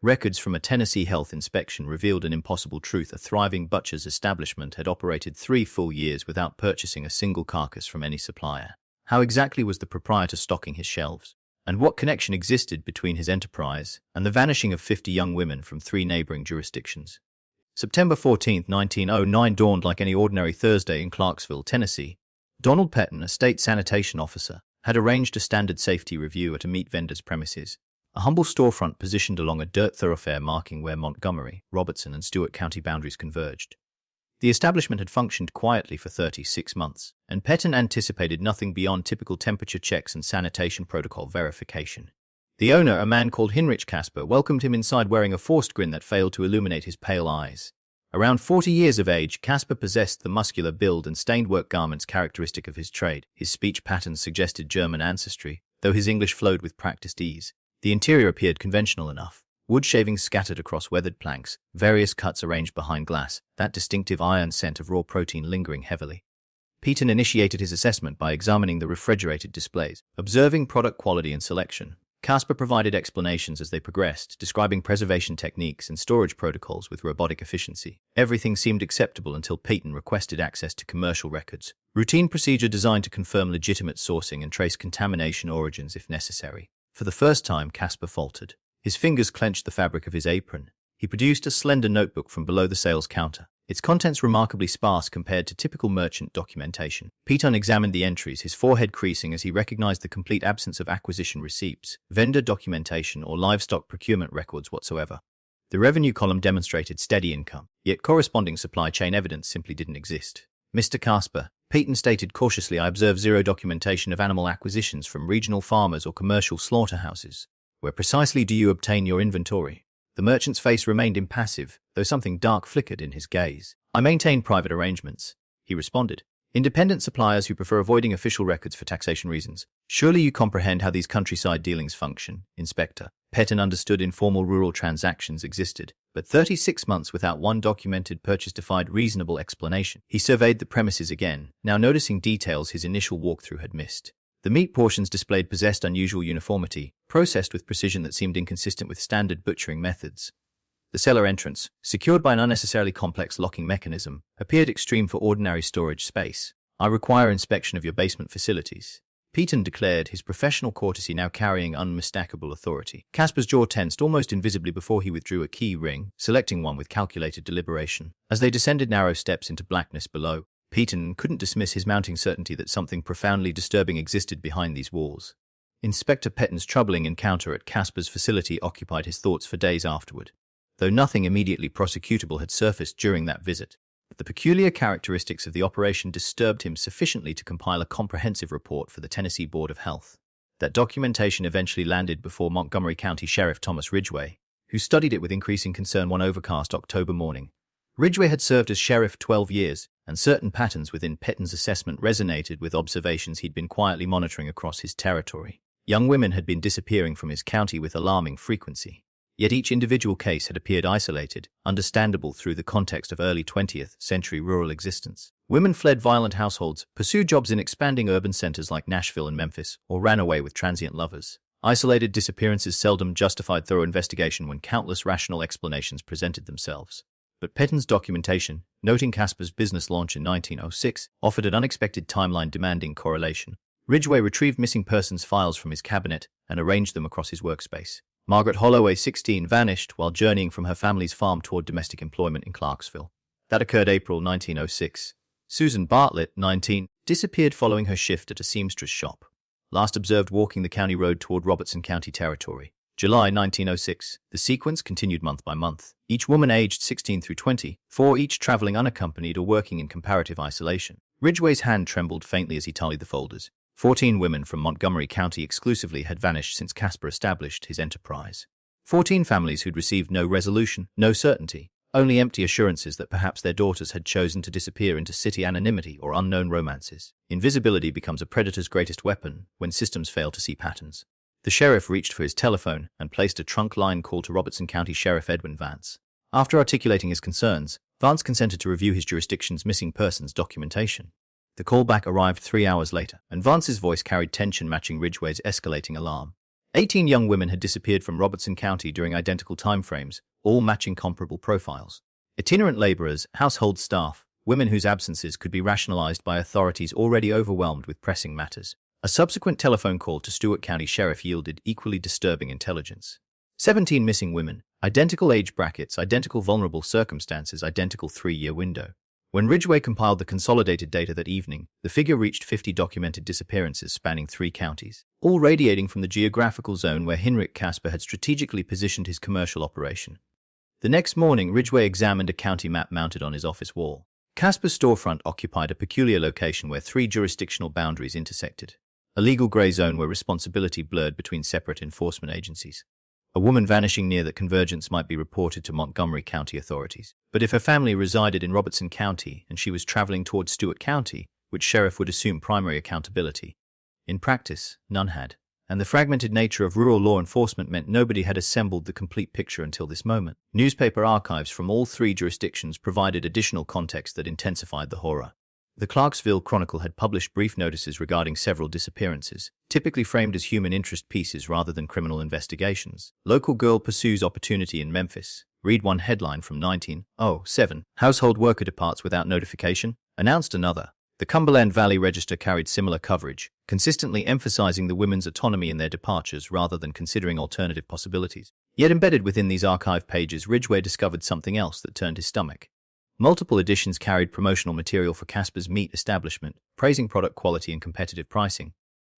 Records from a Tennessee health inspection revealed an impossible truth: a thriving butcher's establishment had operated 3 full years without purchasing a single carcass from any supplier. How exactly was the proprietor stocking his shelves? And what connection existed between his enterprise and the vanishing of 50 young women from 3 neighboring jurisdictions? September 14, 1909 dawned like any ordinary Thursday in Clarksville, Tennessee. Donald Petton, a state sanitation officer, had arranged a standard safety review at a meat vendor's premises, a humble storefront positioned along a dirt thoroughfare marking where Montgomery, Robertson, and Stewart County boundaries converged. The establishment had functioned quietly for 36 months, and Petton anticipated nothing beyond typical temperature checks and sanitation protocol verification. The owner, a man called Hinrich Casper, welcomed him inside wearing a forced grin that failed to illuminate his pale eyes. Around 40 years of age, Casper possessed the muscular build and stained work garments characteristic of his trade. His speech patterns suggested German ancestry, though his English flowed with practiced ease. The interior appeared conventional enough. Wood shavings scattered across weathered planks, various cuts arranged behind glass, that distinctive iron scent of raw protein lingering heavily. Petton initiated his assessment by examining the refrigerated displays, observing product quality and selection. Casper provided explanations as they progressed, describing preservation techniques and storage protocols with robotic efficiency. Everything seemed acceptable until Petton requested access to commercial records, routine procedure designed to confirm legitimate sourcing and trace contamination origins if necessary. For the first time, Casper faltered. His fingers clenched the fabric of his apron. He produced a slender notebook from below the sales counter, its contents remarkably sparse compared to typical merchant documentation. Petton examined the entries, his forehead creasing as he recognized the complete absence of acquisition receipts, vendor documentation, or livestock procurement records whatsoever. The revenue column demonstrated steady income, yet corresponding supply chain evidence simply didn't exist. "Mr. Casper," Petton stated cautiously, "I observe zero documentation of animal acquisitions from regional farmers or commercial slaughterhouses. Where precisely do you obtain your inventory?" The merchant's face remained impassive, though something dark flickered in his gaze. "I maintain private arrangements," he responded. "Independent suppliers who prefer avoiding official records for taxation reasons. Surely you comprehend how these countryside dealings function, Inspector." Petton understood informal rural transactions existed, but 36 months without one documented purchase defied reasonable explanation. He surveyed the premises again, now noticing details his initial walkthrough had missed. The meat portions displayed possessed unusual uniformity, processed with precision that seemed inconsistent with standard butchering methods. The cellar entrance, secured by an unnecessarily complex locking mechanism, appeared extreme for ordinary storage space. "I require inspection of your basement facilities," Petton declared, his professional courtesy now carrying unmistakable authority. Casper's jaw tensed almost invisibly before he withdrew a key ring, selecting one with calculated deliberation. As they descended narrow steps into blackness below, Petton couldn't dismiss his mounting certainty that something profoundly disturbing existed behind these walls. Inspector Petton's troubling encounter at Casper's facility occupied his thoughts for days afterward. Though nothing immediately prosecutable had surfaced during that visit, the peculiar characteristics of the operation disturbed him sufficiently to compile a comprehensive report for the Tennessee Board of Health. That documentation eventually landed before Montgomery County Sheriff Thomas Ridgway, who studied it with increasing concern one overcast October morning. Ridgway had served as sheriff 12 years, and certain patterns within Petton's assessment resonated with observations he'd been quietly monitoring across his territory. Young women had been disappearing from his county with alarming frequency. Yet each individual case had appeared isolated, understandable through the context of early 20th century rural existence. Women fled violent households, pursued jobs in expanding urban centers like Nashville and Memphis, or ran away with transient lovers. Isolated disappearances seldom justified thorough investigation when countless rational explanations presented themselves. But Petton's documentation, noting Casper's business launch in 1906, offered an unexpected timeline demanding correlation. Ridgway retrieved missing persons files from his cabinet and arranged them across his workspace. Margaret Holloway, 16, vanished while journeying from her family's farm toward domestic employment in Clarksville. That occurred April 1906. Susan Bartlett, 19, disappeared following her shift at a seamstress shop. Last observed walking the county road toward Robertson County territory. July 1906. The sequence continued month by month, each woman aged 16 through 20, 4 each traveling unaccompanied or working in comparative isolation. Ridgway's hand trembled faintly as he tallied the folders. 14 women from Montgomery County exclusively had vanished since Casper established his enterprise. 14 families who'd received no resolution, no certainty, only empty assurances that perhaps their daughters had chosen to disappear into city anonymity or unknown romances. Invisibility becomes a predator's greatest weapon when systems fail to see patterns. The sheriff reached for his telephone and placed a trunk line call to Robertson County Sheriff Edwin Vance. After articulating his concerns, Vance consented to review his jurisdiction's missing persons documentation. The callback arrived 3 hours later, and Vance's voice carried tension matching Ridgway's escalating alarm. 18 young women had disappeared from Robertson County during identical timeframes, all matching comparable profiles. Itinerant laborers, household staff, women whose absences could be rationalized by authorities already overwhelmed with pressing matters. A subsequent telephone call to Stewart County Sheriff yielded equally disturbing intelligence. 17 missing women, identical age brackets, identical vulnerable circumstances, identical 3-year window. When Ridgway compiled the consolidated data that evening, the figure reached 50 documented disappearances spanning 3 counties, all radiating from the geographical zone where Hinrich Casper had strategically positioned his commercial operation. The next morning, Ridgway examined a county map mounted on his office wall. Casper's storefront occupied a peculiar location where 3 jurisdictional boundaries intersected, a legal grey zone where responsibility blurred between separate enforcement agencies. A woman vanishing near that convergence might be reported to Montgomery County authorities. But if her family resided in Robertson County and she was traveling towards Stewart County, which sheriff would assume primary accountability? In practice, none had. And the fragmented nature of rural law enforcement meant nobody had assembled the complete picture until this moment. Newspaper archives from all 3 jurisdictions provided additional context that intensified the horror. The Clarksville Chronicle had published brief notices regarding several disappearances, typically framed as human interest pieces rather than criminal investigations. Local girl pursues opportunity in Memphis. Read one headline from 1907. Household worker departs without notification, announced another. The Cumberland Valley Register carried similar coverage, consistently emphasizing the women's autonomy in their departures rather than considering alternative possibilities. Yet embedded within these archive pages, Ridgway discovered something else that turned his stomach. Multiple editions carried promotional material for Casper's meat establishment, praising product quality and competitive pricing.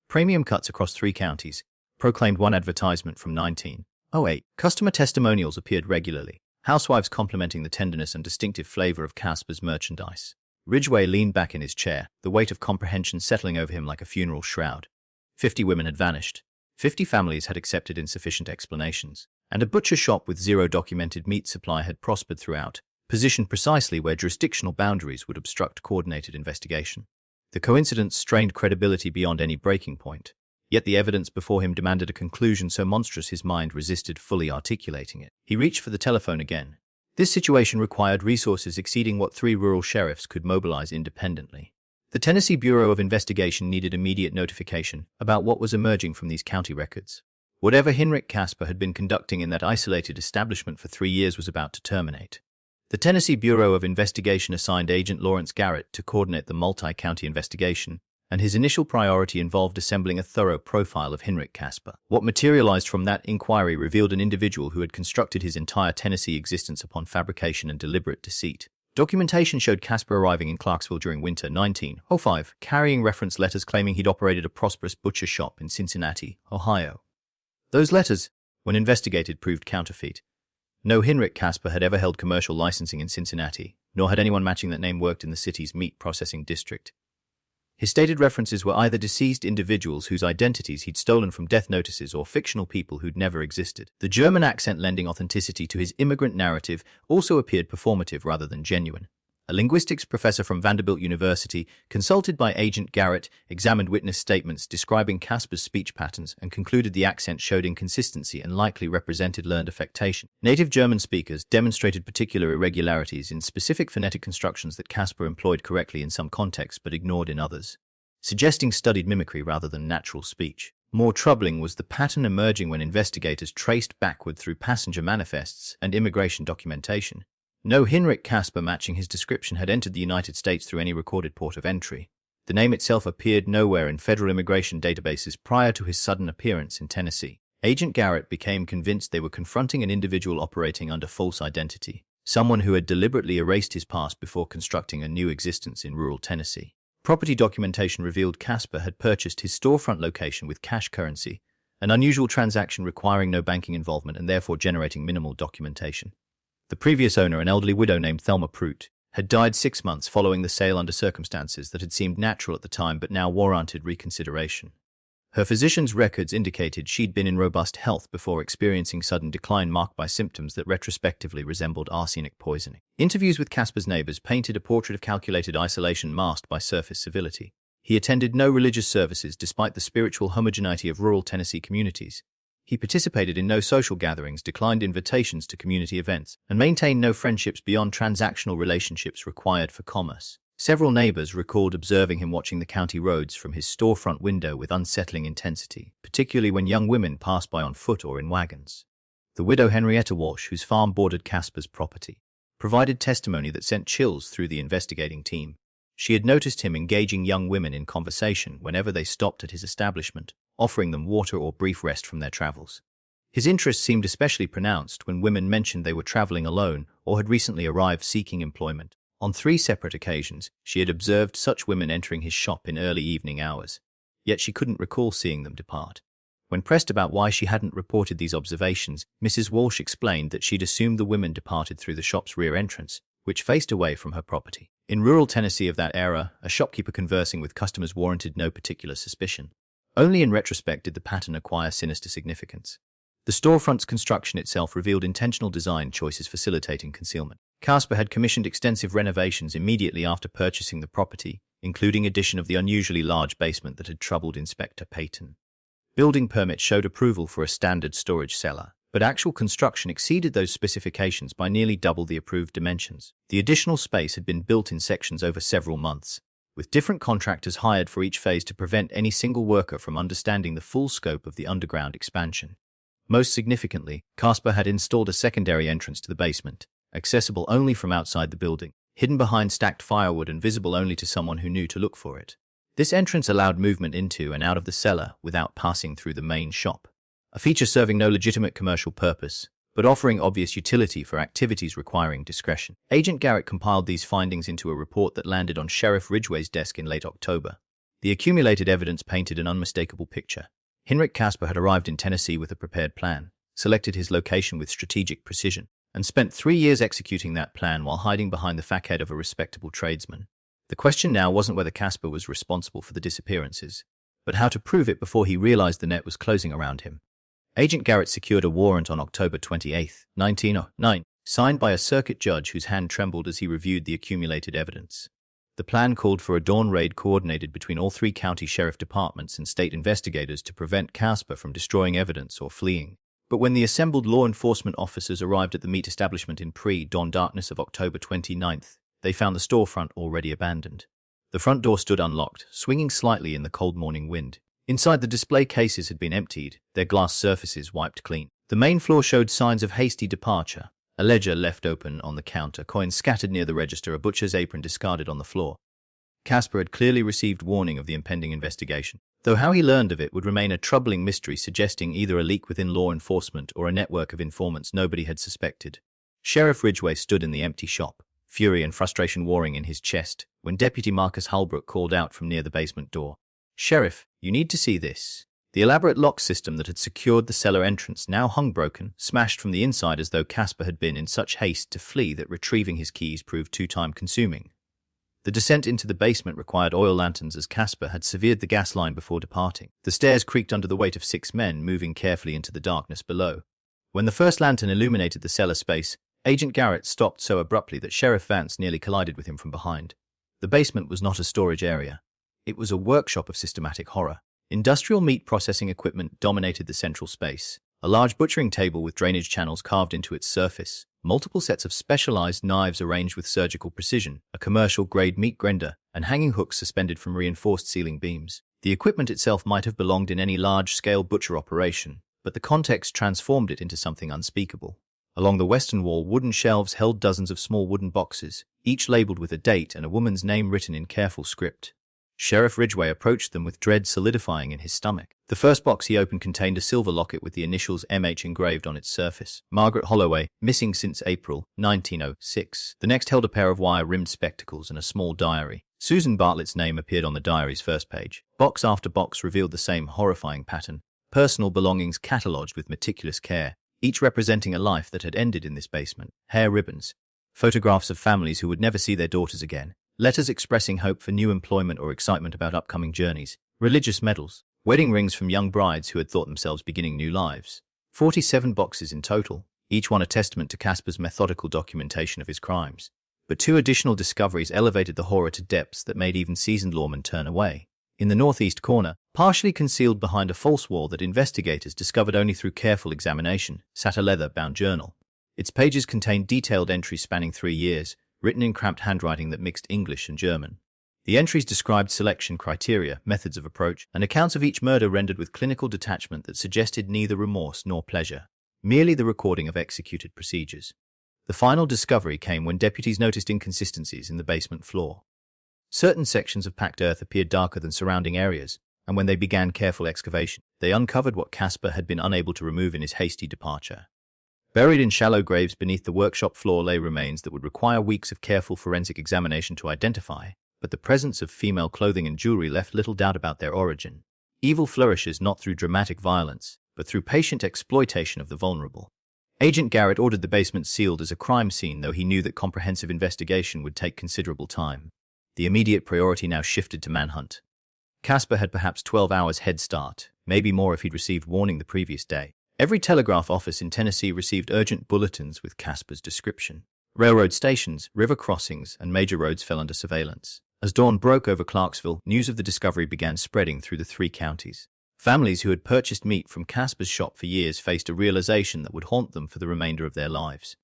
Premium cuts across 3 counties, proclaimed one advertisement from 1908. Customer testimonials appeared regularly, housewives complimenting the tenderness and distinctive flavor of Casper's merchandise. Ridgway leaned back in his chair, the weight of comprehension settling over him like a funeral shroud. 50 women had vanished. 50 families had accepted insufficient explanations. And a butcher shop with 0 documented meat supply had prospered throughout, positioned precisely where jurisdictional boundaries would obstruct coordinated investigation. The coincidence strained credibility beyond any breaking point, yet the evidence before him demanded a conclusion so monstrous his mind resisted fully articulating it. He reached for the telephone again. This situation required resources exceeding what 3 rural sheriffs could mobilize independently. The Tennessee Bureau of Investigation needed immediate notification about what was emerging from these county records. Whatever Hinrich Casper had been conducting in that isolated establishment for 3 years was about to terminate. The Tennessee Bureau of Investigation assigned Agent Lawrence Garrett to coordinate the multi-county investigation, and his initial priority involved assembling a thorough profile of Hinrich Casper. What materialized from that inquiry revealed an individual who had constructed his entire Tennessee existence upon fabrication and deliberate deceit. Documentation showed Casper arriving in Clarksville during winter 1905, carrying reference letters claiming he'd operated a prosperous butcher shop in Cincinnati, Ohio. Those letters, when investigated, proved counterfeit. No Hinrich Casper had ever held commercial licensing in Cincinnati, nor had anyone matching that name worked in the city's meat processing district. His stated references were either deceased individuals whose identities he'd stolen from death notices or fictional people who'd never existed. The German accent lending authenticity to his immigrant narrative also appeared performative rather than genuine. A linguistics professor from Vanderbilt University, consulted by Agent Garrett, examined witness statements describing Casper's speech patterns and concluded the accent showed inconsistency and likely represented learned affectation. Native German speakers demonstrated particular irregularities in specific phonetic constructions that Casper employed correctly in some contexts but ignored in others, suggesting studied mimicry rather than natural speech. More troubling was the pattern emerging when investigators traced backward through passenger manifests and immigration documentation. No Hinrich Casper matching his description had entered the United States through any recorded port of entry. The name itself appeared nowhere in federal immigration databases prior to his sudden appearance in Tennessee. Agent Garrett became convinced they were confronting an individual operating under false identity, someone who had deliberately erased his past before constructing a new existence in rural Tennessee. Property documentation revealed Casper had purchased his storefront location with cash currency, an unusual transaction requiring no banking involvement and therefore generating minimal documentation. The previous owner, an elderly widow named Thelma Prout, had died 6 months following the sale under circumstances that had seemed natural at the time but now warranted reconsideration. Her physician's records indicated she'd been in robust health before experiencing sudden decline marked by symptoms that retrospectively resembled arsenic poisoning. Interviews with Casper's neighbors painted a portrait of calculated isolation masked by surface civility. He attended no religious services despite the spiritual homogeneity of rural Tennessee communities. He participated in no social gatherings, declined invitations to community events, and maintained no friendships beyond transactional relationships required for commerce. Several neighbors recalled observing him watching the county roads from his storefront window with unsettling intensity, particularly when young women passed by on foot or in wagons. The widow Henrietta Walsh, whose farm bordered Casper's property, provided testimony that sent chills through the investigating team. She had noticed him engaging young women in conversation whenever they stopped at his establishment, offering them water or brief rest from their travels. His interest seemed especially pronounced when women mentioned they were traveling alone or had recently arrived seeking employment. On 3 separate occasions, she had observed such women entering his shop in early evening hours, yet she couldn't recall seeing them depart. When pressed about why she hadn't reported these observations, Mrs. Walsh explained that she'd assumed the women departed through the shop's rear entrance, which faced away from her property. In rural Tennessee of that era, a shopkeeper conversing with customers warranted no particular suspicion. Only in retrospect did the pattern acquire sinister significance. The storefront's construction itself revealed intentional design choices facilitating concealment. Casper had commissioned extensive renovations immediately after purchasing the property, including addition of the unusually large basement that had troubled Inspector Payton. Building permits showed approval for a standard storage cellar, but actual construction exceeded those specifications by nearly double the approved dimensions. The additional space had been built in sections over several months, with different contractors hired for each phase to prevent any single worker from understanding the full scope of the underground expansion. Most significantly, Casper had installed a secondary entrance to the basement, accessible only from outside the building, hidden behind stacked firewood and visible only to someone who knew to look for it. This entrance allowed movement into and out of the cellar without passing through the main shop, a feature serving no legitimate commercial purpose, but offering obvious utility for activities requiring discretion. Agent Garrett compiled these findings into a report that landed on Sheriff Ridgway's desk in late October. The accumulated evidence painted an unmistakable picture. Henrik Casper had arrived in Tennessee with a prepared plan, selected his location with strategic precision, and spent 3 years executing that plan while hiding behind the facade of a respectable tradesman. The question now wasn't whether Casper was responsible for the disappearances, but how to prove it before he realized the net was closing around him. Agent Garrett secured a warrant on October 28, 1909, signed by a circuit judge whose hand trembled as he reviewed the accumulated evidence. The plan called for a dawn raid coordinated between all 3 county sheriff departments and state investigators to prevent Casper from destroying evidence or fleeing. But when the assembled law enforcement officers arrived at the meat establishment in pre-dawn darkness of October 29th, they found the storefront already abandoned. The front door stood unlocked, swinging slightly in the cold morning wind. Inside, the display cases had been emptied, their glass surfaces wiped clean. The main floor showed signs of hasty departure. A ledger left open on the counter, coins scattered near the register, a butcher's apron discarded on the floor. Casper had clearly received warning of the impending investigation, though how he learned of it would remain a troubling mystery, suggesting either a leak within law enforcement or a network of informants nobody had suspected. Sheriff Ridgway stood in the empty shop, fury and frustration warring in his chest, when Deputy Marcus Holbrook called out from near the basement door. "Sheriff, you need to see this." The elaborate lock system that had secured the cellar entrance now hung broken, smashed from the inside as though Casper had been in such haste to flee that retrieving his keys proved too time-consuming. The descent into the basement required oil lanterns as Casper had severed the gas line before departing. The stairs creaked under the weight of 6 men moving carefully into the darkness below. When the first lantern illuminated the cellar space, Agent Garrett stopped so abruptly that Sheriff Vance nearly collided with him from behind. The basement was not a storage area. It was a workshop of systematic horror. Industrial meat processing equipment dominated the central space. A large butchering table with drainage channels carved into its surface, multiple sets of specialized knives arranged with surgical precision, a commercial-grade meat grinder, and hanging hooks suspended from reinforced ceiling beams. The equipment itself might have belonged in any large-scale butcher operation, but the context transformed it into something unspeakable. Along the western wall, wooden shelves held dozens of small wooden boxes, each labeled with a date and a woman's name written in careful script. Sheriff Ridgway approached them with dread solidifying in his stomach. The first box he opened contained a silver locket with the initials MH engraved on its surface. Margaret Holloway, missing since April 1906. The next held a pair of wire-rimmed spectacles and a small diary. Susan Bartlett's name appeared on the diary's first page. Box after box revealed the same horrifying pattern. Personal belongings catalogued with meticulous care, each representing a life that had ended in this basement. Hair ribbons. Photographs of families who would never see their daughters again. Letters expressing hope for new employment or excitement about upcoming journeys. Religious medals. Wedding rings from young brides who had thought themselves beginning new lives. 47 boxes in total, each one a testament to Casper's methodical documentation of his crimes. But 2 additional discoveries elevated the horror to depths that made even seasoned lawmen turn away. In the northeast corner, partially concealed behind a false wall that investigators discovered only through careful examination, sat a leather-bound journal. Its pages contained detailed entries spanning 3 years, written in cramped handwriting that mixed English and German. The entries described selection criteria, methods of approach, and accounts of each murder rendered with clinical detachment that suggested neither remorse nor pleasure, merely the recording of executed procedures. The final discovery came when deputies noticed inconsistencies in the basement floor. Certain sections of packed earth appeared darker than surrounding areas, and when they began careful excavation, they uncovered what Casper had been unable to remove in his hasty departure. Buried in shallow graves beneath the workshop floor lay remains that would require weeks of careful forensic examination to identify, but the presence of female clothing and jewelry left little doubt about their origin. Evil flourishes not through dramatic violence, but through patient exploitation of the vulnerable. Agent Garrett ordered the basement sealed as a crime scene, though he knew that comprehensive investigation would take considerable time. The immediate priority now shifted to manhunt. Casper had perhaps 12 hours head start, maybe more if he'd received warning the previous day. Every telegraph office in Tennessee received urgent bulletins with Casper's description. Railroad stations, river crossings, and major roads fell under surveillance. As dawn broke over Clarksville, news of the discovery began spreading through the 3 counties. Families who had purchased meat from Casper's shop for years faced a realization that would haunt them for the remainder of their lives.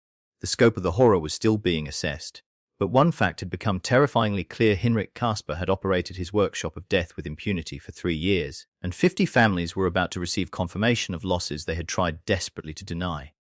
The scope of the horror was still being assessed. But one fact had become terrifyingly clear: Hinrich Casper had operated his workshop of death with impunity for 3 years, and 50 families were about to receive confirmation of losses they had tried desperately to deny.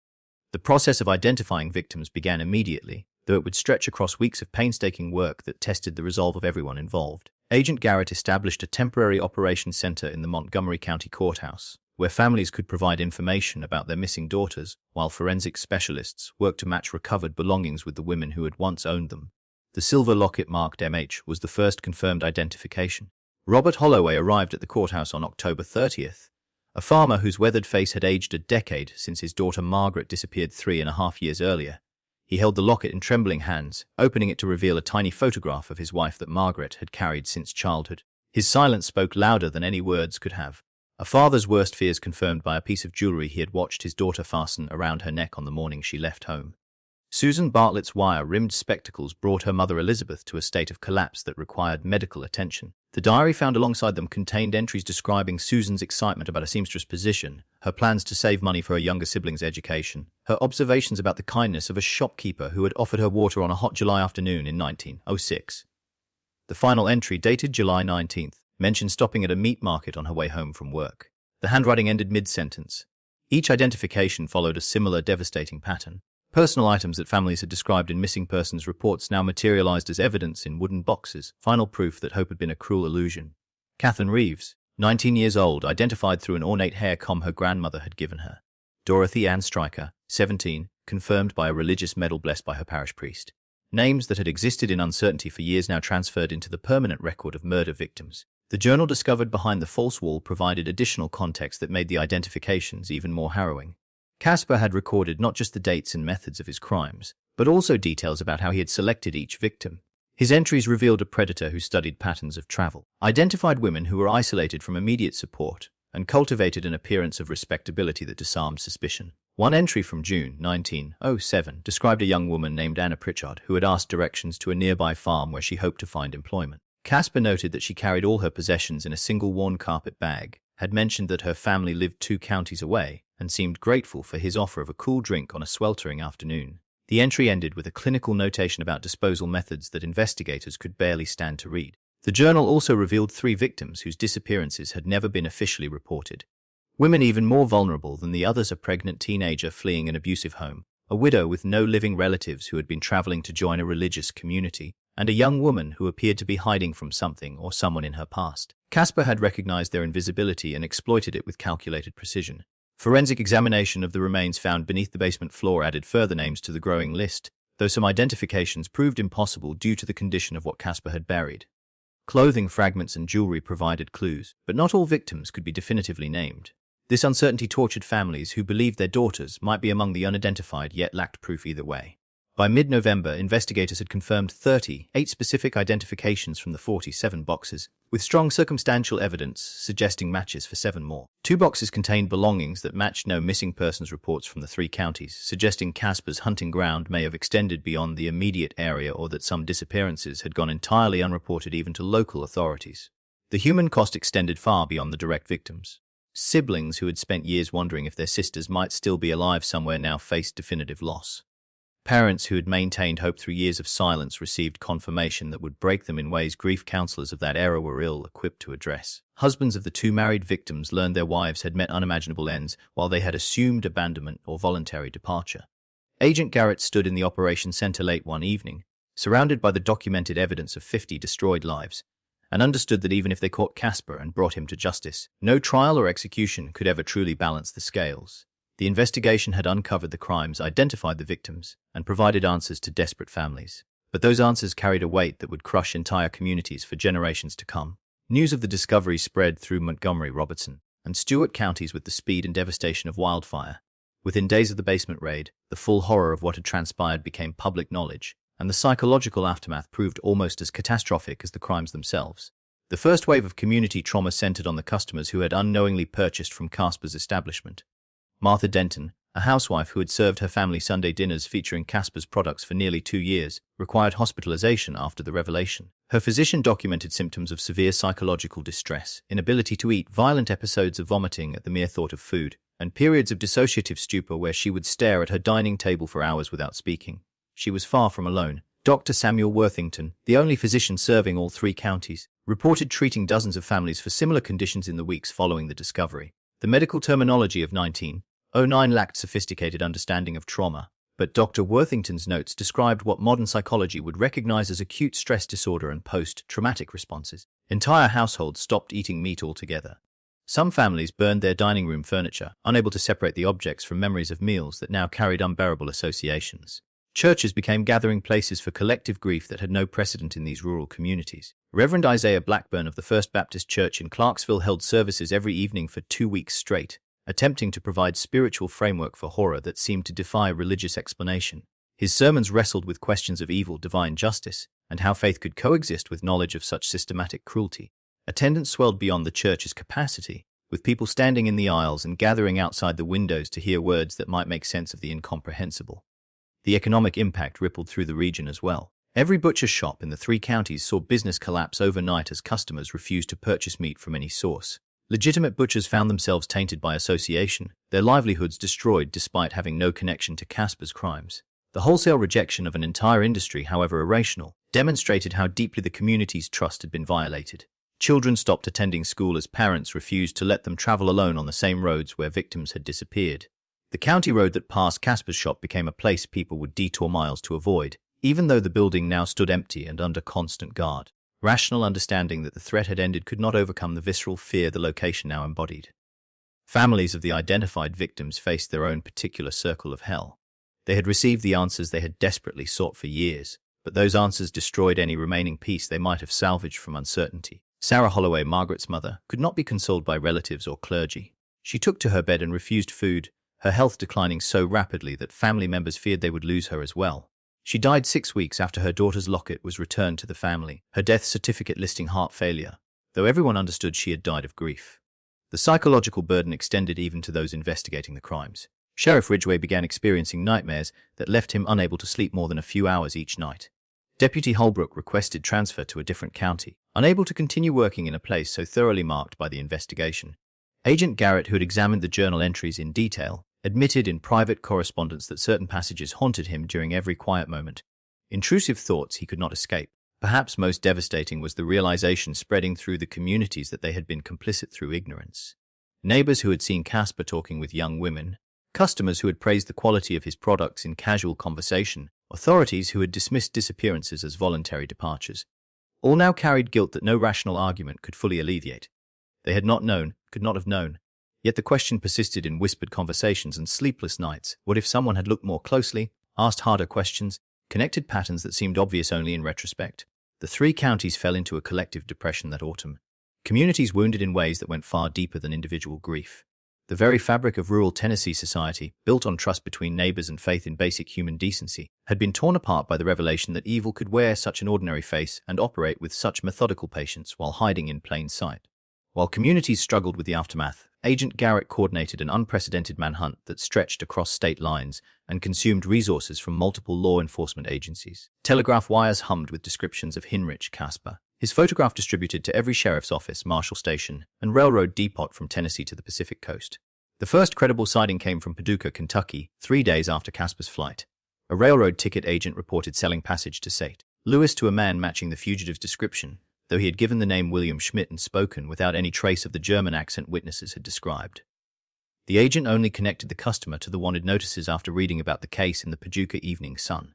The process of identifying victims began immediately, though it would stretch across weeks of painstaking work that tested the resolve of everyone involved. Agent Garrett established a temporary operations center in the Montgomery County Courthouse, where families could provide information about their missing daughters, while forensic specialists worked to match recovered belongings with the women who had once owned them. The silver locket marked MH was the first confirmed identification. Robert Holloway arrived at the courthouse on October 30th, a farmer whose weathered face had aged a decade since his daughter Margaret disappeared 3.5 years earlier. He held the locket in trembling hands, opening it to reveal a tiny photograph of his wife that Margaret had carried since childhood. His silence spoke louder than any words could have. A father's worst fears confirmed by a piece of jewelry he had watched his daughter fasten around her neck on the morning she left home. Susan Bartlett's wire-rimmed spectacles brought her mother Elizabeth to a state of collapse that required medical attention. The diary found alongside them contained entries describing Susan's excitement about a seamstress position, her plans to save money for her younger siblings' education, her observations about the kindness of a shopkeeper who had offered her water on a hot July afternoon in 1906. The final entry, dated July 19th, mentioned stopping at a meat market on her way home from work. The handwriting ended mid-sentence. Each identification followed a similar devastating pattern. Personal items that families had described in missing persons reports now materialized as evidence in wooden boxes, final proof that hope had been a cruel illusion. Catherine Reeves, 19 years old, identified through an ornate hair comb her grandmother had given her. Dorothy Ann Stryker, 17, confirmed by a religious medal blessed by her parish priest. Names that had existed in uncertainty for years now transferred into the permanent record of murder victims. The journal discovered behind the false wall provided additional context that made the identifications even more harrowing. Casper had recorded not just the dates and methods of his crimes, but also details about how he had selected each victim. His entries revealed a predator who studied patterns of travel, identified women who were isolated from immediate support, and cultivated an appearance of respectability that disarmed suspicion. One entry from June 1907 described a young woman named Anna Pritchard who had asked directions to a nearby farm where she hoped to find employment. Casper noted that she carried all her possessions in a single worn carpet bag, had mentioned that her family lived 2 counties away, and seemed grateful for his offer of a cool drink on a sweltering afternoon. The entry ended with a clinical notation about disposal methods that investigators could barely stand to read. The journal also revealed 3 victims whose disappearances had never been officially reported. Women even more vulnerable than the others: a pregnant teenager fleeing an abusive home, a widow with no living relatives who had been traveling to join a religious community, and a young woman who appeared to be hiding from something or someone in her past. Casper had recognized their invisibility and exploited it with calculated precision. Forensic examination of the remains found beneath the basement floor added further names to the growing list, though some identifications proved impossible due to the condition of what Casper had buried. Clothing fragments and jewelry provided clues, but not all victims could be definitively named. This uncertainty tortured families who believed their daughters might be among the unidentified yet lacked proof either way. By mid-November, investigators had confirmed 38 specific identifications from the 47 boxes, with strong circumstantial evidence suggesting matches for 7 more. 2 boxes contained belongings that matched no missing persons reports from the 3 counties, suggesting Casper's hunting ground may have extended beyond the immediate area or that some disappearances had gone entirely unreported even to local authorities. The human cost extended far beyond the direct victims. Siblings who had spent years wondering if their sisters might still be alive somewhere now faced definitive loss. Parents who had maintained hope through years of silence received confirmation that would break them in ways grief counselors of that era were ill-equipped to address. Husbands of the two married victims learned their wives had met unimaginable ends while they had assumed abandonment or voluntary departure. Agent Garrett stood in the operation center late one evening, surrounded by the documented evidence of 50 destroyed lives, and understood that even if they caught Casper and brought him to justice, no trial or execution could ever truly balance the scales. The investigation had uncovered the crimes, identified the victims, and provided answers to desperate families. But those answers carried a weight that would crush entire communities for generations to come. News of the discovery spread through Montgomery, Robertson, and Stewart counties with the speed and devastation of wildfire. Within days of the basement raid, the full horror of what had transpired became public knowledge, and the psychological aftermath proved almost as catastrophic as the crimes themselves. The first wave of community trauma centered on the customers who had unknowingly purchased from Casper's establishment. Martha Denton, a housewife who had served her family Sunday dinners featuring Casper's products for nearly 2 years, required hospitalization after the revelation. Her physician documented symptoms of severe psychological distress, inability to eat, violent episodes of vomiting at the mere thought of food, and periods of dissociative stupor where she would stare at her dining table for hours without speaking. She was far from alone. Dr. Samuel Worthington, the only physician serving all 3 counties, reported treating dozens of families for similar conditions in the weeks following the discovery. The medical terminology of 1909 lacked sophisticated understanding of trauma, but Dr. Worthington's notes described what modern psychology would recognize as acute stress disorder and post-traumatic responses. Entire households stopped eating meat altogether. Some families burned their dining room furniture, unable to separate the objects from memories of meals that now carried unbearable associations. Churches became gathering places for collective grief that had no precedent in these rural communities. Reverend Isaiah Blackburn of the First Baptist Church in Clarksville held services every evening for 2 weeks straight, attempting to provide spiritual framework for horror that seemed to defy religious explanation. His sermons wrestled with questions of evil, divine justice, and how faith could coexist with knowledge of such systematic cruelty. Attendance swelled beyond the church's capacity, with people standing in the aisles and gathering outside the windows to hear words that might make sense of the incomprehensible. The economic impact rippled through the region as well. Every butcher shop in the 3 counties saw business collapse overnight as customers refused to purchase meat from any source. Legitimate butchers found themselves tainted by association, their livelihoods destroyed despite having no connection to Casper's crimes. The wholesale rejection of an entire industry, however irrational, demonstrated how deeply the community's trust had been violated. Children stopped attending school as parents refused to let them travel alone on the same roads where victims had disappeared. The county road that passed Casper's shop became a place people would detour miles to avoid, even though the building now stood empty and under constant guard. Rational understanding that the threat had ended could not overcome the visceral fear the location now embodied. Families of the identified victims faced their own particular circle of hell. They had received the answers they had desperately sought for years, but those answers destroyed any remaining peace they might have salvaged from uncertainty. Sarah Holloway, Margaret's mother, could not be consoled by relatives or clergy. She took to her bed and refused food, her health declining so rapidly that family members feared they would lose her as well. She died 6 weeks after her daughter's locket was returned to the family, her death certificate listing heart failure, though everyone understood she had died of grief. The psychological burden extended even to those investigating the crimes. Sheriff Ridgway began experiencing nightmares that left him unable to sleep more than a few hours each night. Deputy Holbrook requested transfer to a different county, unable to continue working in a place so thoroughly marked by the investigation. Agent Garrett, who had examined the journal entries in detail, admitted in private correspondence that certain passages haunted him during every quiet moment. Intrusive thoughts he could not escape. Perhaps most devastating was the realization spreading through the communities that they had been complicit through ignorance. Neighbors who had seen Casper talking with young women, customers who had praised the quality of his products in casual conversation, authorities who had dismissed disappearances as voluntary departures, all now carried guilt that no rational argument could fully alleviate. They had not known, could not have known. Yet the question persisted in whispered conversations and sleepless nights. What if someone had looked more closely, asked harder questions, connected patterns that seemed obvious only in retrospect? The 3 counties fell into a collective depression that autumn. Communities wounded in ways that went far deeper than individual grief. The very fabric of rural Tennessee society, built on trust between neighbors and faith in basic human decency, had been torn apart by the revelation that evil could wear such an ordinary face and operate with such methodical patience while hiding in plain sight. While communities struggled with the aftermath, Agent Garrett coordinated an unprecedented manhunt that stretched across state lines and consumed resources from multiple law enforcement agencies. Telegraph wires hummed with descriptions of Hinrich Casper, his photograph distributed to every sheriff's office, marshal station, and railroad depot from Tennessee to the Pacific coast. The first credible sighting came from Paducah, Kentucky, 3 days after Casper's flight. A railroad ticket agent reported selling passage to St. Louis to a man matching the fugitive's description, though he had given the name William Schmidt and spoken without any trace of the German accent witnesses had described. The agent only connected the customer to the wanted notices after reading about the case in the Paducah Evening Sun.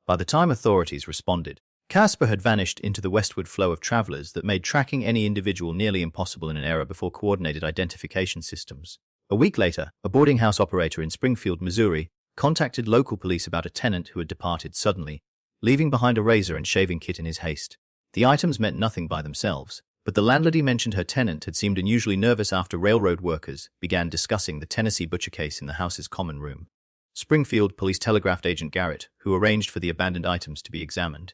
By the time authorities responded, Casper had vanished into the westward flow of travelers that made tracking any individual nearly impossible in an era before coordinated identification systems. A week later, a boarding house operator in Springfield, Missouri, contacted local police about a tenant who had departed suddenly, leaving behind a razor and shaving kit in his haste. The items meant nothing by themselves, but the landlady mentioned her tenant had seemed unusually nervous after railroad workers began discussing the Tennessee butcher case in the house's common room. Springfield police telegraphed Agent Garrett, who arranged for the abandoned items to be examined.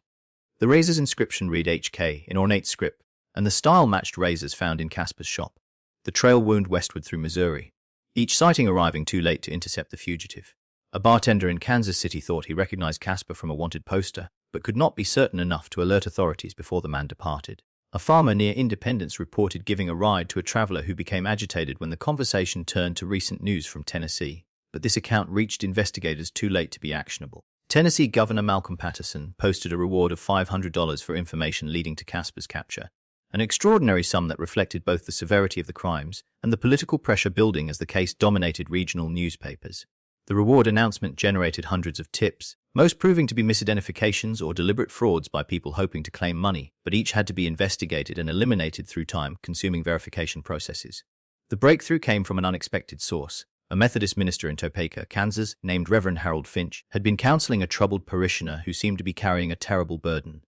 The razor's inscription read HK in ornate script, and the style matched razors found in Casper's shop. The trail wound westward through Missouri, each sighting arriving too late to intercept the fugitive. A bartender in Kansas City thought he recognized Casper from a wanted poster, but could not be certain enough to alert authorities before the man departed. A farmer near Independence reported giving a ride to a traveler who became agitated when the conversation turned to recent news from Tennessee, but this account reached investigators too late to be actionable. Tennessee Governor Malcolm Patterson posted a reward of $500 for information leading to Casper's capture, an extraordinary sum that reflected both the severity of the crimes and the political pressure building as the case dominated regional newspapers. The reward announcement generated hundreds of tips, most proving to be misidentifications or deliberate frauds by people hoping to claim money, but each had to be investigated and eliminated through time-consuming verification processes. The breakthrough came from an unexpected source. A Methodist minister in Topeka, Kansas, named Reverend Harold Finch, had been counseling a troubled parishioner who seemed to be carrying a terrible burden.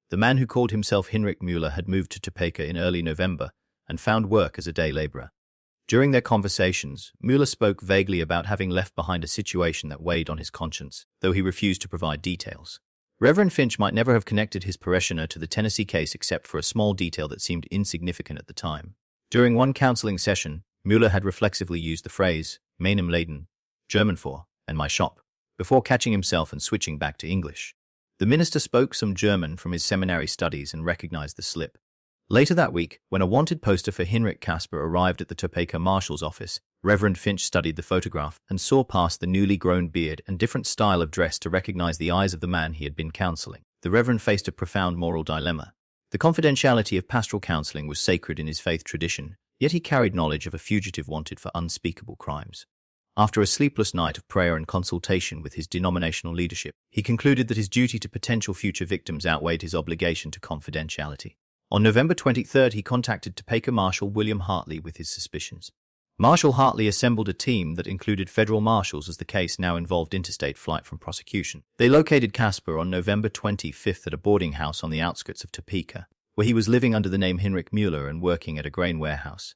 The man who called himself Hinrich Mueller had moved to Topeka in early November and found work as a day laborer. During their conversations, Mueller spoke vaguely about having left behind a situation that weighed on his conscience, though he refused to provide details. Reverend Finch might never have connected his parishioner to the Tennessee case except for a small detail that seemed insignificant at the time. During one counseling session, Mueller had reflexively used the phrase, meinem Leben, German for, and my shop, before catching himself and switching back to English. The minister spoke some German from his seminary studies and recognized the slip. Later that week, when a wanted poster for Hinrich Casper arrived at the Topeka marshal's office, Reverend Finch studied the photograph and saw past the newly grown beard and different style of dress to recognize the eyes of the man he had been counseling. The Reverend faced a profound moral dilemma. The confidentiality of pastoral counseling was sacred in his faith tradition, yet he carried knowledge of a fugitive wanted for unspeakable crimes. After a sleepless night of prayer and consultation with his denominational leadership, he concluded that his duty to potential future victims outweighed his obligation to confidentiality. On November 23rd, he contacted Topeka Marshal William Hartley with his suspicions. Marshal Hartley assembled a team that included federal marshals as the case now involved interstate flight from prosecution. They located Casper on November 25th at a boarding house on the outskirts of Topeka, where he was living under the name Hinrich Mueller and working at a grain warehouse.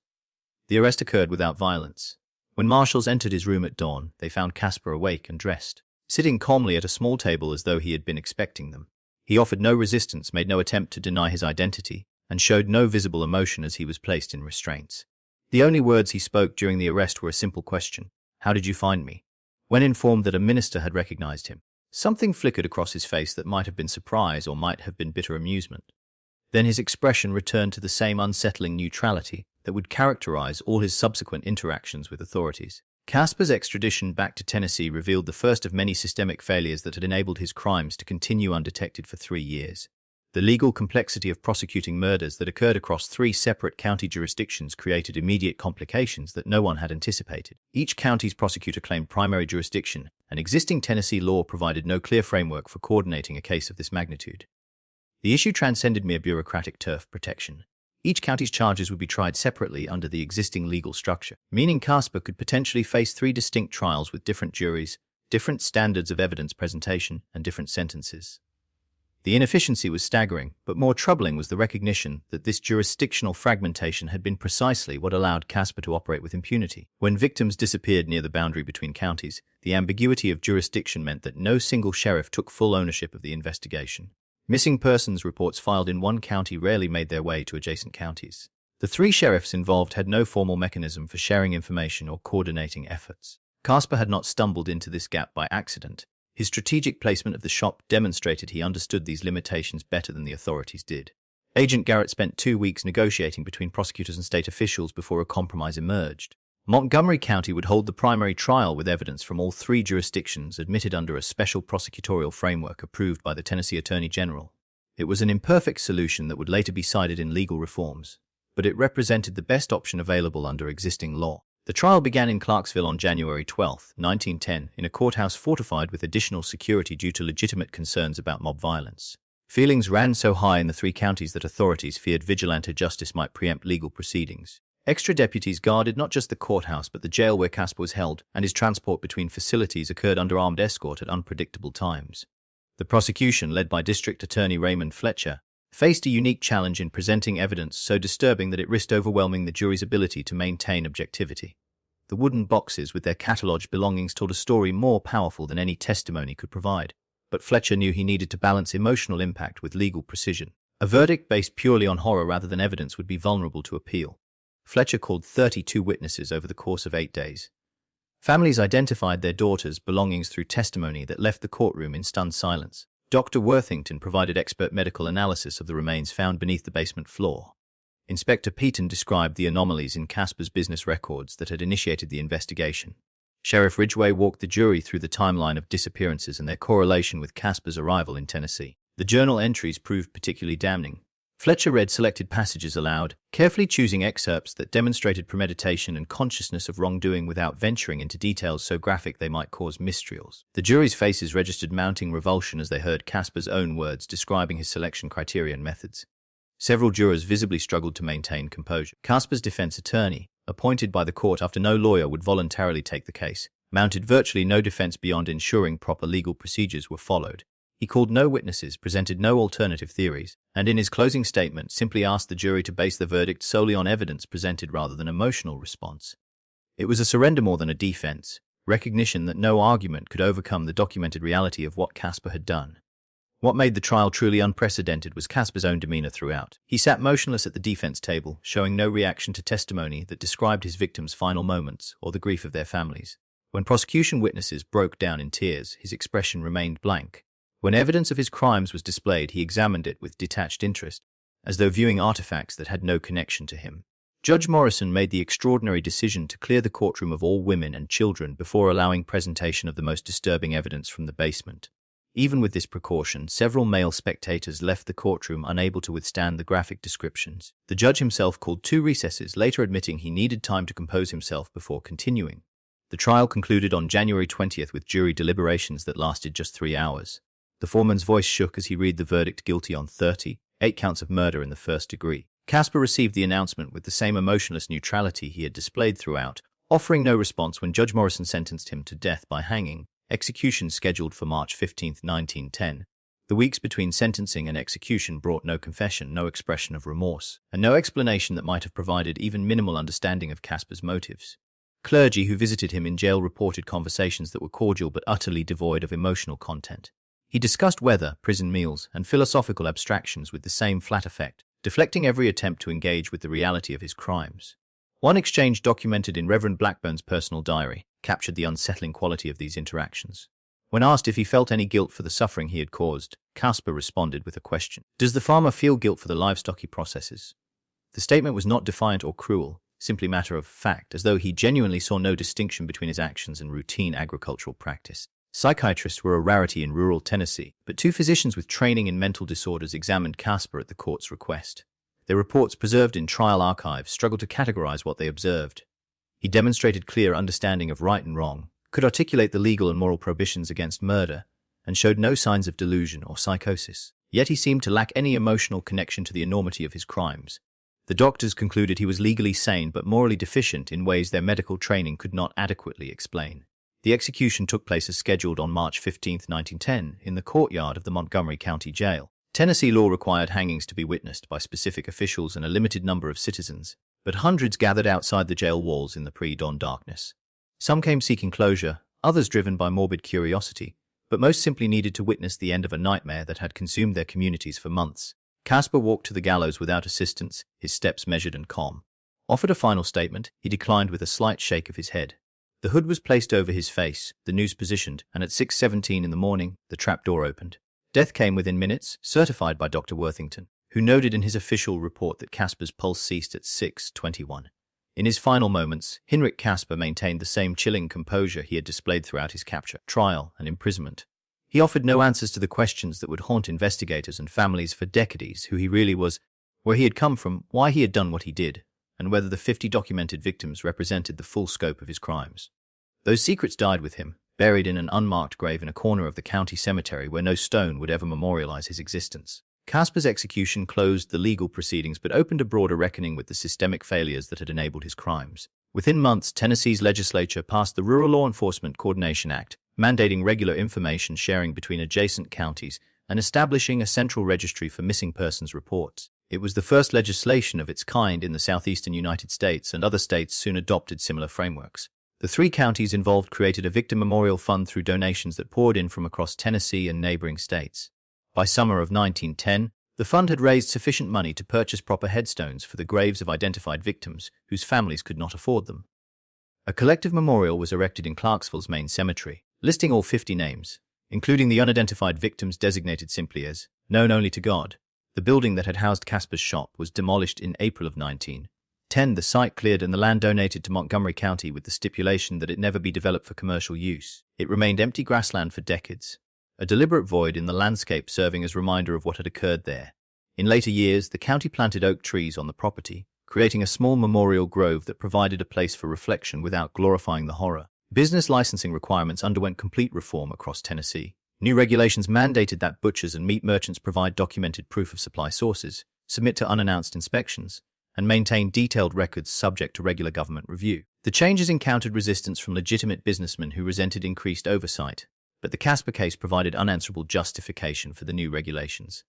The arrest occurred without violence. When marshals entered his room at dawn, they found Casper awake and dressed, sitting calmly at a small table as though he had been expecting them. He offered no resistance, made no attempt to deny his identity, and showed no visible emotion as he was placed in restraints. The only words he spoke during the arrest were a simple question: "How did you find me?" When informed that a minister had recognized him, something flickered across his face that might have been surprise or might have been bitter amusement. Then his expression returned to the same unsettling neutrality that would characterize all his subsequent interactions with authorities. Casper's extradition back to Tennessee revealed the first of many systemic failures that had enabled his crimes to continue undetected for 3 years. The legal complexity of prosecuting murders that occurred across 3 separate county jurisdictions created immediate complications that no one had anticipated. Each county's prosecutor claimed primary jurisdiction, and existing Tennessee law provided no clear framework for coordinating a case of this magnitude. The issue transcended mere bureaucratic turf protection. Each county's charges would be tried separately under the existing legal structure, meaning Casper could potentially face 3 distinct trials with different juries, different standards of evidence presentation, and different sentences. The inefficiency was staggering, but more troubling was the recognition that this jurisdictional fragmentation had been precisely what allowed Casper to operate with impunity. When victims disappeared near the boundary between counties, the ambiguity of jurisdiction meant that no single sheriff took full ownership of the investigation. Missing persons reports filed in one county rarely made their way to adjacent counties. The 3 sheriffs involved had no formal mechanism for sharing information or coordinating efforts. Casper had not stumbled into this gap by accident. His strategic placement of the shop demonstrated he understood these limitations better than the authorities did. Agent Garrett spent 2 weeks negotiating between prosecutors and state officials before a compromise emerged. Montgomery County would hold the primary trial with evidence from all three jurisdictions admitted under a special prosecutorial framework approved by the Tennessee Attorney General. It was an imperfect solution that would later be cited in legal reforms, but it represented the best option available under existing law. The trial began in Clarksville on January 12, 1910, in a courthouse fortified with additional security due to legitimate concerns about mob violence. Feelings ran so high in the three counties that authorities feared vigilante justice might preempt legal proceedings. Extra deputies guarded not just the courthouse but the jail where Casper was held, and his transport between facilities occurred under armed escort at unpredictable times. The prosecution, led by District Attorney Raymond Fletcher, faced a unique challenge in presenting evidence so disturbing that it risked overwhelming the jury's ability to maintain objectivity. The wooden boxes with their catalogued belongings told a story more powerful than any testimony could provide, but Fletcher knew he needed to balance emotional impact with legal precision. A verdict based purely on horror rather than evidence would be vulnerable to appeal. Fletcher called 32 witnesses over the course of 8 days. Families identified their daughters' belongings through testimony that left the courtroom in stunned silence. Dr. Worthington provided expert medical analysis of the remains found beneath the basement floor. Inspector Peaton described the anomalies in Casper's business records that had initiated the investigation. Sheriff Ridgway walked the jury through the timeline of disappearances and their correlation with Casper's arrival in Tennessee. The journal entries proved particularly damning. Fletcher read selected passages aloud, carefully choosing excerpts that demonstrated premeditation and consciousness of wrongdoing without venturing into details so graphic they might cause mistrials. The jury's faces registered mounting revulsion as they heard Casper's own words describing his selection criteria and methods. Several jurors visibly struggled to maintain composure. Casper's defense attorney, appointed by the court after no lawyer would voluntarily take the case, mounted virtually no defense beyond ensuring proper legal procedures were followed. He called no witnesses, presented no alternative theories, and in his closing statement simply asked the jury to base the verdict solely on evidence presented rather than emotional response. It was a surrender more than a defense, recognition that no argument could overcome the documented reality of what Casper had done. What made the trial truly unprecedented was Casper's own demeanor throughout. He sat motionless at the defense table, showing no reaction to testimony that described his victims' final moments or the grief of their families. When prosecution witnesses broke down in tears, his expression remained blank. When evidence of his crimes was displayed, he examined it with detached interest, as though viewing artifacts that had no connection to him. Judge Morrison made the extraordinary decision to clear the courtroom of all women and children before allowing presentation of the most disturbing evidence from the basement. Even with this precaution, several male spectators left the courtroom unable to withstand the graphic descriptions. The judge himself called 2 recesses, later admitting he needed time to compose himself before continuing. The trial concluded on January 20th with jury deliberations that lasted just 3 hours. The foreman's voice shook as he read the verdict: guilty on 38 counts of murder in the first degree. Casper received the announcement with the same emotionless neutrality he had displayed throughout, offering no response when Judge Morrison sentenced him to death by hanging, execution scheduled for March 15, 1910. The weeks between sentencing and execution brought no confession, no expression of remorse, and no explanation that might have provided even minimal understanding of Casper's motives. Clergy who visited him in jail reported conversations that were cordial but utterly devoid of emotional content. He discussed weather, prison meals, and philosophical abstractions with the same flat effect, deflecting every attempt to engage with the reality of his crimes. One exchange documented in Reverend Blackburn's personal diary captured the unsettling quality of these interactions. When asked if he felt any guilt for the suffering he had caused, Casper responded with a question: "Does the farmer feel guilt for the livestock he processes?" The statement was not defiant or cruel, simply matter of fact, as though he genuinely saw no distinction between his actions and routine agricultural practice. Psychiatrists were a rarity in rural Tennessee, but 2 physicians with training in mental disorders examined Casper at the court's request. Their reports, preserved in trial archives, struggled to categorize what they observed. He demonstrated clear understanding of right and wrong, could articulate the legal and moral prohibitions against murder, and showed no signs of delusion or psychosis. Yet he seemed to lack any emotional connection to the enormity of his crimes. The doctors concluded he was legally sane but morally deficient in ways their medical training could not adequately explain. The execution took place as scheduled on March 15, 1910, in the courtyard of the Montgomery County Jail. Tennessee law required hangings to be witnessed by specific officials and a limited number of citizens, but hundreds gathered outside the jail walls in the pre-dawn darkness. Some came seeking closure, others driven by morbid curiosity, but most simply needed to witness the end of a nightmare that had consumed their communities for months. Casper walked to the gallows without assistance, his steps measured and calm. Offered a final statement, he declined with a slight shake of his head. The hood was placed over his face, the noose positioned, and at 6:17 in the morning, the trapdoor opened. Death came within minutes, certified by Dr. Worthington, who noted in his official report that Casper's pulse ceased at 6:21. In his final moments, Hinrich Kasper maintained the same chilling composure he had displayed throughout his capture, trial, and imprisonment. He offered no answers to the questions that would haunt investigators and families for decades: who he really was, where he had come from, why he had done what he did, and whether the 50 documented victims represented the full scope of his crimes. Those secrets died with him, buried in an unmarked grave in a corner of the county cemetery where no stone would ever memorialize his existence. Kasper's execution closed the legal proceedings but opened a broader reckoning with the systemic failures that had enabled his crimes. Within months, Tennessee's legislature passed the Rural Law Enforcement Coordination Act, mandating regular information sharing between adjacent counties and establishing a central registry for missing persons reports. It was the first legislation of its kind in the southeastern United States, and other states soon adopted similar frameworks. The 3 counties involved created a victim memorial fund through donations that poured in from across Tennessee and neighboring states. By summer of 1910, the fund had raised sufficient money to purchase proper headstones for the graves of identified victims whose families could not afford them. A collective memorial was erected in Clarksville's main cemetery, listing all 50 names, including the unidentified victims designated simply as known only to God. The building that had housed Kasper's shop was demolished in April of 1910, the site cleared and the land donated to Montgomery County with the stipulation that it never be developed for commercial use. It remained empty grassland for decades, a deliberate void in the landscape serving as a reminder of what had occurred there. In later years, the county planted oak trees on the property, creating a small memorial grove that provided a place for reflection without glorifying the horror. Business licensing requirements underwent complete reform across Tennessee. New regulations mandated that butchers and meat merchants provide documented proof of supply sources, submit to unannounced inspections, and maintain detailed records subject to regular government review. The changes encountered resistance from legitimate businessmen who resented increased oversight, but the Kasper case provided unanswerable justification for the new regulations.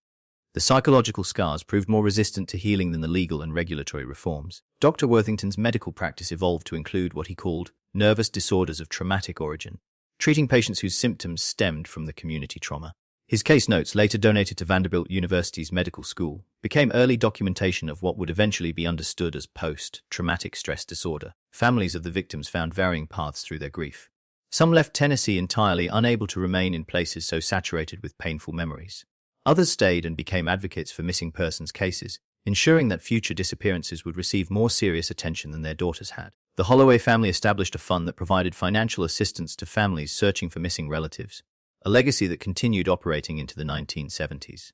The psychological scars proved more resistant to healing than the legal and regulatory reforms. Dr. Worthington's medical practice evolved to include what he called nervous disorders of traumatic origin, treating patients whose symptoms stemmed from the community trauma. His case notes, later donated to Vanderbilt University's medical school, became early documentation of what would eventually be understood as post-traumatic stress disorder. Families of the victims found varying paths through their grief. Some left Tennessee entirely unable to remain in places so saturated with painful memories. Others stayed and became advocates for missing persons cases, ensuring that future disappearances would receive more serious attention than their daughters had. The Holloway family established a fund that provided financial assistance to families searching for missing relatives, a legacy that continued operating into the 1970s.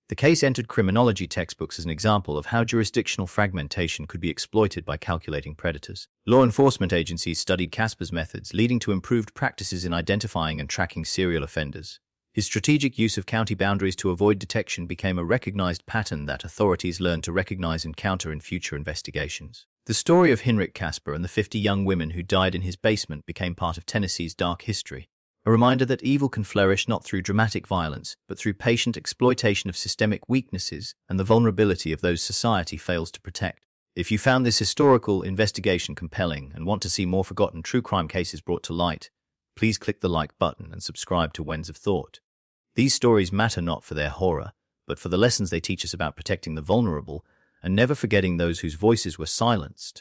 The case entered criminology textbooks as an example of how jurisdictional fragmentation could be exploited by calculating predators. Law enforcement agencies studied Kasper's methods, leading to improved practices in identifying and tracking serial offenders. His strategic use of county boundaries to avoid detection became a recognized pattern that authorities learned to recognize and counter in future investigations. The story of Hinrich Kasper and the 50 young women who died in his basement became part of Tennessee's dark history, a reminder that evil can flourish not through dramatic violence, but through patient exploitation of systemic weaknesses and the vulnerability of those society fails to protect. If you found this historical investigation compelling and want to see more forgotten true crime cases brought to light, please click the like button and subscribe to Wens of Thought. These stories matter not for their horror, but for the lessons they teach us about protecting the vulnerable and never forgetting those whose voices were silenced.